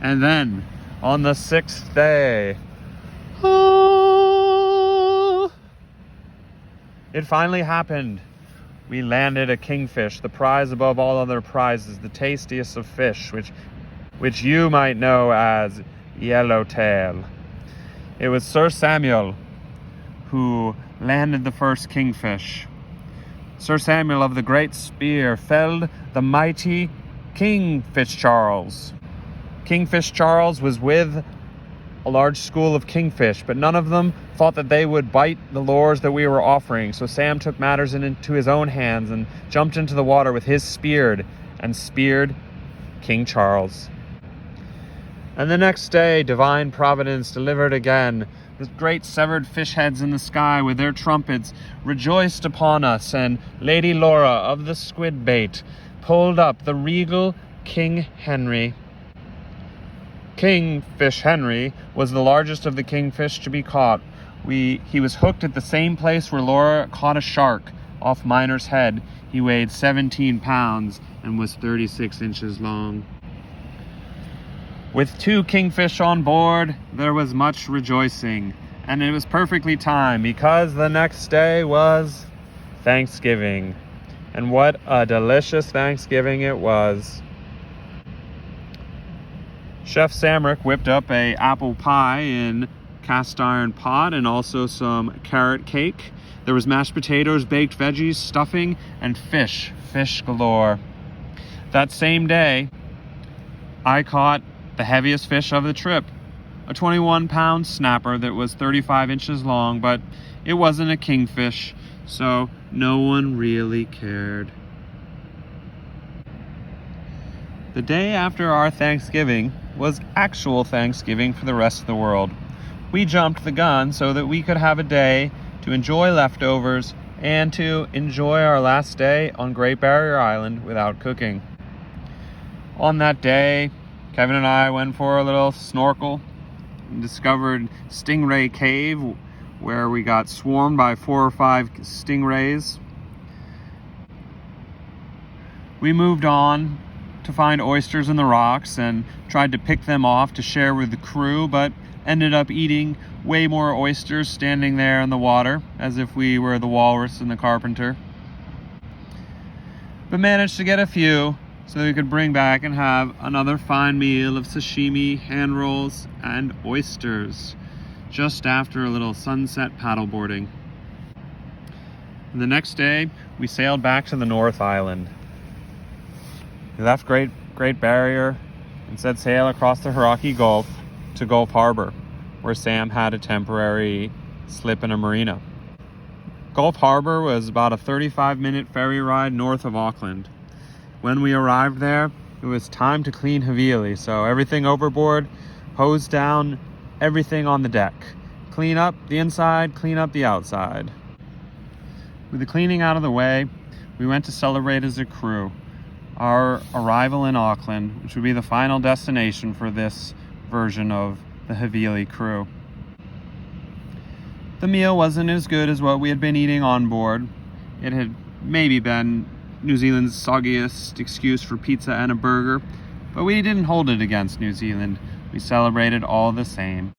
And then on the 6th day, it finally happened. We landed a kingfish, the prize above all other prizes, the tastiest of fish, which you might know as yellowtail. It was Sir Samuel who landed the first kingfish. Sir Samuel of the Great Spear felled the mighty Kingfish Charles. Kingfish Charles was with a large school of kingfish, but none of them thought that they would bite the lures that we were offering. So Sam took matters into his own hands and jumped into the water with his speared King Charles. And the next day, divine providence delivered again. The great severed fish heads in the sky with their trumpets rejoiced upon us, and Lady Laura of the squid bait pulled up the regal King Henry. Kingfish Henry was the largest of the kingfish to be caught. He was hooked at the same place where Laura caught a shark off Miner's Head. He weighed 17 pounds and was 36 inches long. With 2 kingfish on board, there was much rejoicing, and it was perfectly timed because the next day was Thanksgiving. And what a delicious Thanksgiving it was. Chef Samrick whipped up a apple pie in cast iron pot and also some carrot cake. There was mashed potatoes, baked veggies, stuffing, and fish galore. That same day, I caught the heaviest fish of the trip, a 21-pound snapper that was 35 inches long, but it wasn't a kingfish, so no one really cared. The day after our Thanksgiving was actual Thanksgiving for the rest of the world. We jumped the gun so that we could have a day to enjoy leftovers and to enjoy our last day on Great Barrier Island without cooking. On that day, Kevin and I went for a little snorkel and discovered Stingray Cave, where we got swarmed by 4 or 5 stingrays. We moved on to find oysters in the rocks and tried to pick them off to share with the crew, but ended up eating way more oysters standing there in the water as if we were the walrus and the carpenter. But managed to get a few so we could bring back and have another fine meal of sashimi, hand rolls, and oysters just after a little sunset paddleboarding. And the next day, we sailed back to the North Island. We left Great Barrier and set sail across the Hauraki Gulf to Gulf Harbor, where Sam had a temporary slip in a marina. Gulf Harbor was about a 35-minute ferry ride north of Auckland. When we arrived there, it was time to clean Havili, so everything overboard, hose down, everything on the deck. Clean up the inside, clean up the outside. With the cleaning out of the way, we went to celebrate as a crew our arrival in Auckland, which would be the final destination for this version of the Havili Crew. The meal wasn't as good as what we had been eating on board. It had maybe been New Zealand's soggiest excuse for pizza and a burger, but we didn't hold it against New Zealand. We celebrated all the same.